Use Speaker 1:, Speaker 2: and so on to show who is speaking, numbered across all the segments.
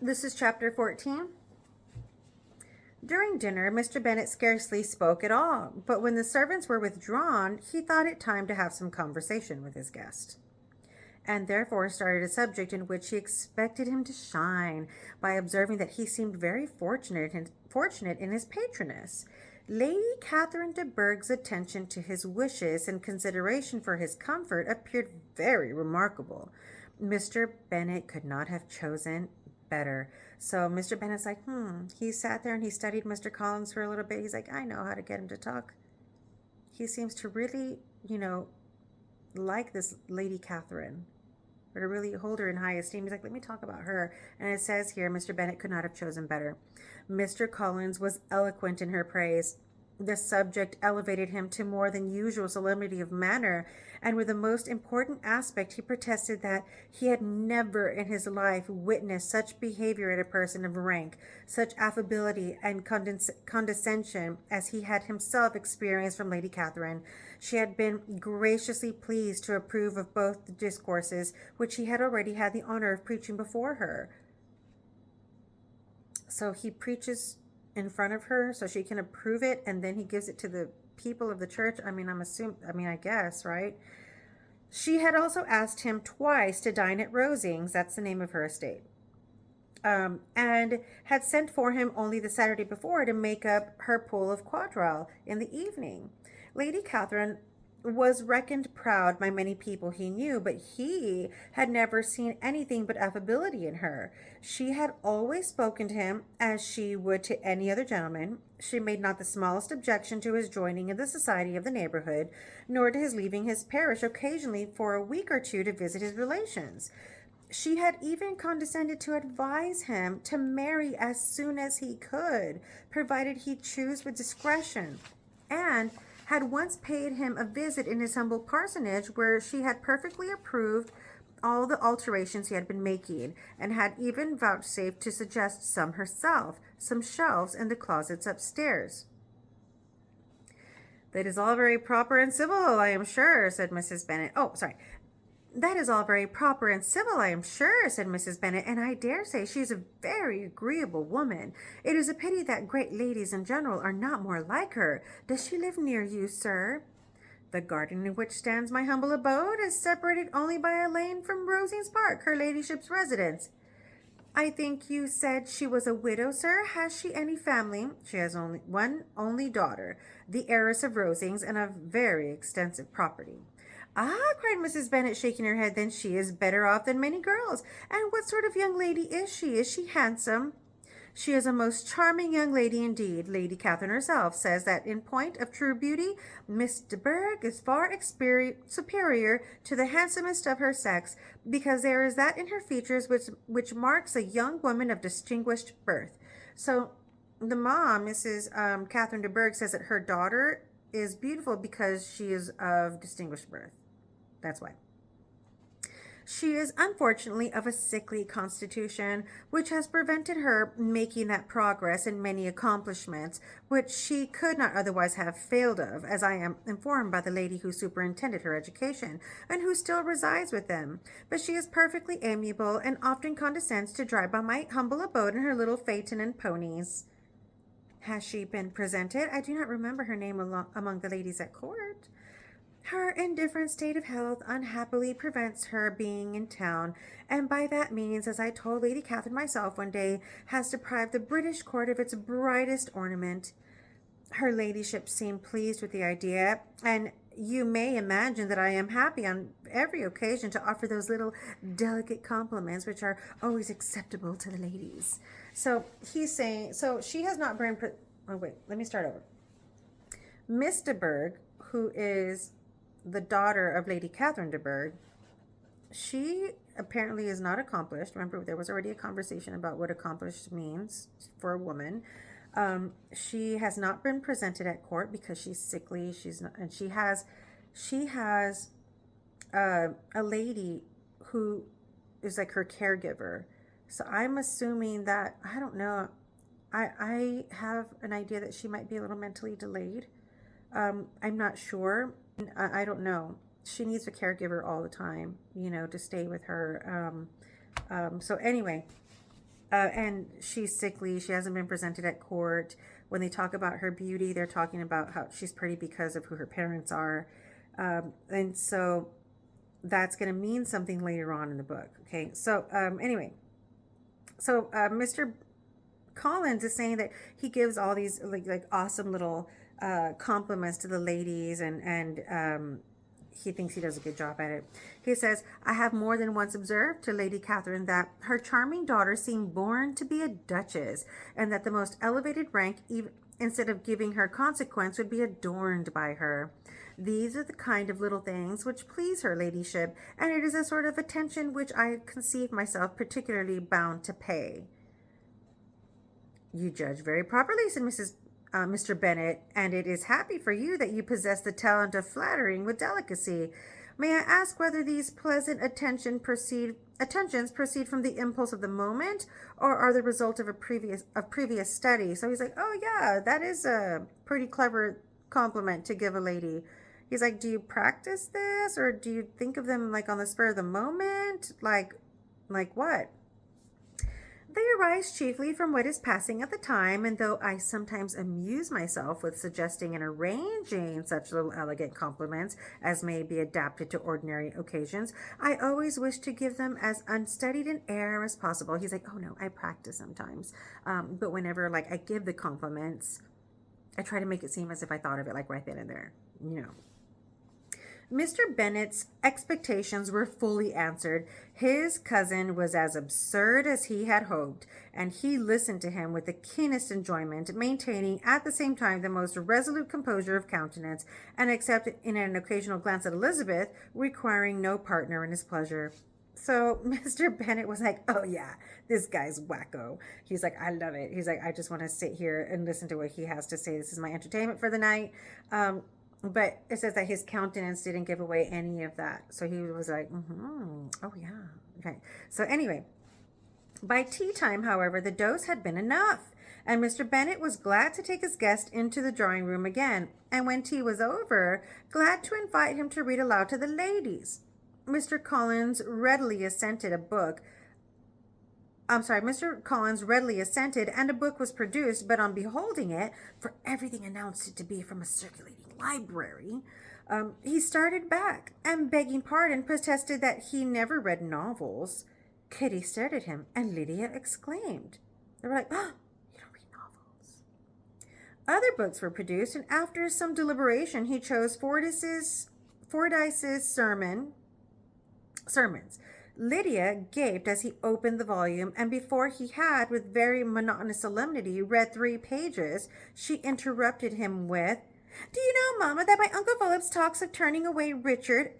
Speaker 1: This is chapter 14. During dinner, Mr. Bennet scarcely spoke at all, but when the servants were withdrawn, he thought it time to have some conversation with his guest, and therefore started a subject in which he expected him to shine, by observing that he seemed very fortunate in his patroness. Lady Catherine de Bourgh's attention to his wishes and consideration for his comfort appeared very remarkable. Mr. Bennet could not have chosen better. So Mr. Bennet's like, he sat there and he studied Mr. Collins for a little bit. He's like, I know how to get him to talk. He seems to really, like this Lady Catherine, or to really hold her in high esteem. He's like, let me talk about her. And it says here, Mr. Bennet could not have chosen better. Mr. Collins was eloquent in her praise. The subject elevated him to more than usual solemnity of manner, and with the most important aspect he protested that he had never in his life witnessed such behavior in a person of rank, such affability and condescension as he had himself experienced from Lady Catherine. She had been graciously pleased to approve of both the discourses which he had already had the honor of preaching before her. So he preaches in front of her so she can approve it, and then he gives it to the people of the church. I guess, right? She had also asked him twice to dine at Rosings, that's the name of her estate, and had sent for him only the Saturday before to make up her pool of quadrille in the evening. Lady Catherine was reckoned proud by many people he knew, but he had never seen anything but affability in her. She had always spoken to him as she would to any other gentleman. She made not the smallest objection to his joining in the society of the neighborhood, nor to his leaving his parish occasionally for a week or two to visit his relations. She had even condescended to advise him to marry as soon as he could, provided he choose with discretion, and had once paid him a visit in his humble parsonage, where she had perfectly approved all the alterations he had been making, and had even vouchsafed to suggest some herself, some shelves in the closets upstairs. That is all very proper and civil, I am sure, said Mrs. Bennet. That is all very proper and civil, I am sure, said Mrs. Bennet, and I dare say she is a very agreeable woman. It is a pity that great ladies in general are not more like her. Does she live near you, sir? The garden in which stands my humble abode is separated only by a lane from Rosings Park, her ladyship's residence. I think you said she was a widow, sir. Has she any family? She has only one daughter, the heiress of Rosings, and of very extensive property. Ah, cried Mrs. Bennet, shaking her head, then she is better off than many girls. And what sort of young lady is she? Is she handsome? She is a most charming young lady indeed. Lady Catherine herself says that in point of true beauty, Miss de Bourgh is far superior to the handsomest of her sex, because there is that in her features which marks a young woman of distinguished birth. So the mom, Mrs. Catherine de Bourgh, says that her daughter is beautiful because she is of distinguished birth. That's why. She is unfortunately of a sickly constitution, which has prevented her making that progress in many accomplishments which she could not otherwise have failed of, as I am informed by the lady who superintended her education, and who still resides with them. But she is perfectly amiable, and often condescends to drive by my humble abode in her little phaeton and ponies. Has she been presented? I do not remember her name among the ladies at court. Her indifferent state of health unhappily prevents her being in town, and by that means, as I told Lady Catherine myself one day, has deprived the British court of its brightest ornament. Her ladyship seemed pleased with the idea, and you may imagine that I am happy on every occasion to offer those little delicate compliments which are always acceptable to the ladies. So he's saying, so she has not been, let me start over. Miss de Bourgh, who is the daughter of Lady Catherine de Bourgh, she apparently is not accomplished. Remember, there was already a conversation about what accomplished means for a woman. She has not been presented at court because she's sickly. She's not, and she has a lady who is like her caregiver. So I'm assuming that, I don't know, I have an idea that she might be a little mentally delayed. I'm not sure. I don't know. She needs a caregiver all the time, to stay with her. So anyway, And she's sickly. She hasn't been presented at court. When they talk about her beauty, they're talking about how she's pretty because of who her parents are. And so that's going to mean something later on in the book. Okay. So, anyway, so Mr. Collins is saying that he gives all these like awesome little compliments to the ladies, and he thinks he does a good job at it. He says, I have more than once observed to Lady Catherine that her charming daughter seemed born to be a duchess, and that the most elevated rank, even instead of giving her consequence, would be adorned by her. These are the kind of little things which please her ladyship, and it is a sort of attention which I conceive myself particularly bound to pay. You judge very properly, said Mr. Bennet, and it is happy for you that you possess the talent of flattering with delicacy. May I ask whether these pleasant attentions proceed from the impulse of the moment, or are the result of previous study? So he's like, oh yeah, that is a pretty clever compliment to give a lady. He's like, do you practice this, or do you think of them like on the spur of the moment? Like what? They arise chiefly from what is passing at the time, and though I sometimes amuse myself with suggesting and arranging such little elegant compliments as may be adapted to ordinary occasions, I always wish to give them as unstudied an air as possible. He's like, oh no, I practice sometimes. But whenever like I give the compliments, I try to make it seem as if I thought of it like right then and there, you know. Mr. Bennet's expectations were fully answered. His cousin was as absurd as he had hoped, and he listened to him with the keenest enjoyment, maintaining at the same time the most resolute composure of countenance, and except in an occasional glance at Elizabeth, requiring no partner in his pleasure. So Mr. Bennet was like, oh yeah, this guy's wacko. He's like, I love it. He's like, I just want to sit here and listen to what he has to say. This is my entertainment for the night. But it says that his countenance didn't give away any of that. So he was like, oh yeah. Okay. So anyway, by tea time, however, the dose had been enough, and Mr. Bennet was glad to take his guest into the drawing room again, and when tea was over, glad to invite him to read aloud to the ladies. Mr. Collins readily assented, and a book was produced, but on beholding it, for everything announced it to be from a circulating library, he started back, and begging pardon, protested that he never read novels. Kitty stared at him, and Lydia exclaimed. They were like, oh, you don't read novels. Other books were produced, and after some deliberation, he chose Fordyce's sermons. Lydia gaped as he opened the volume, and before he had, with very monotonous solemnity, read 3 pages, she interrupted him with, do you know, Mamma, that my Uncle Phillips talks of turning away Richard,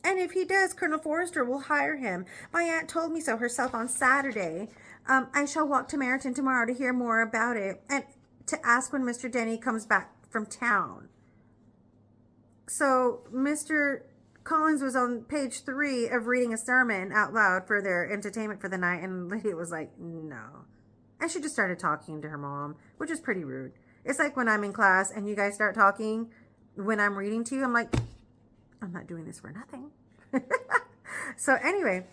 Speaker 1: and if he does, Colonel Forster will hire him. My aunt told me so herself on Saturday. I shall walk to Meryton tomorrow to hear more about it, and to ask when Mr. Denny comes back from town. So Mr. Collins was on page 3 of reading a sermon out loud for their entertainment for the night, and Lydia was like, no. And she just started talking to her mom, which is pretty rude. It's like when I'm in class and you guys start talking when I'm reading to you, I'm like, I'm not doing this for nothing. So anyway,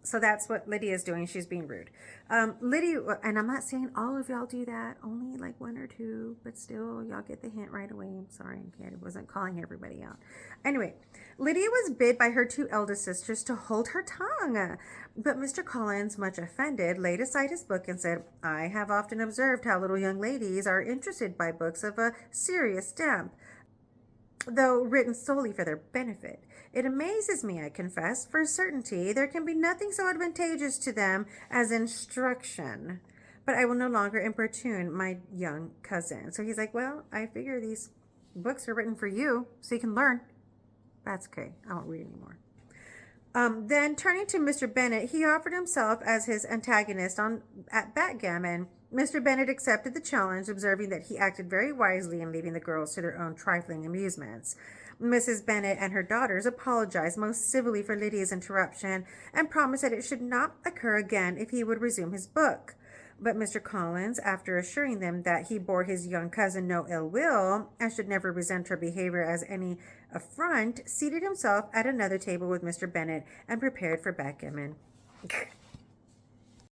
Speaker 1: so that's what Lydia is doing. She's being rude. Lydia, and I'm not saying all of y'all do that, only like 1 or 2, but still y'all get the hint right away. I'm sorry, I wasn't calling everybody out. Anyway, Lydia was bid by her 2 eldest sisters to hold her tongue, but Mr. Collins, much offended, laid aside his book and said, I have often observed how little young ladies are interested by books of a serious stamp, though written solely for their benefit. It amazes me, I confess. For certainty, there can be nothing so advantageous to them as instruction. But I will no longer importune my young cousin. So he's like, well, I figure these books are written for you, so you can learn. That's okay. I won't read anymore. Then turning to Mr. Bennet, he offered himself as his antagonist at backgammon. Mr. Bennet accepted the challenge, observing that he acted very wisely in leaving the girls to their own trifling amusements. Mrs. Bennet and her daughters apologized most civilly for Lydia's interruption, and promised that it should not occur again if he would resume his book. But Mr. Collins, after assuring them that he bore his young cousin no ill will, and should never resent her behavior as any affront, seated himself at another table with Mr. Bennet, and prepared for backgammon.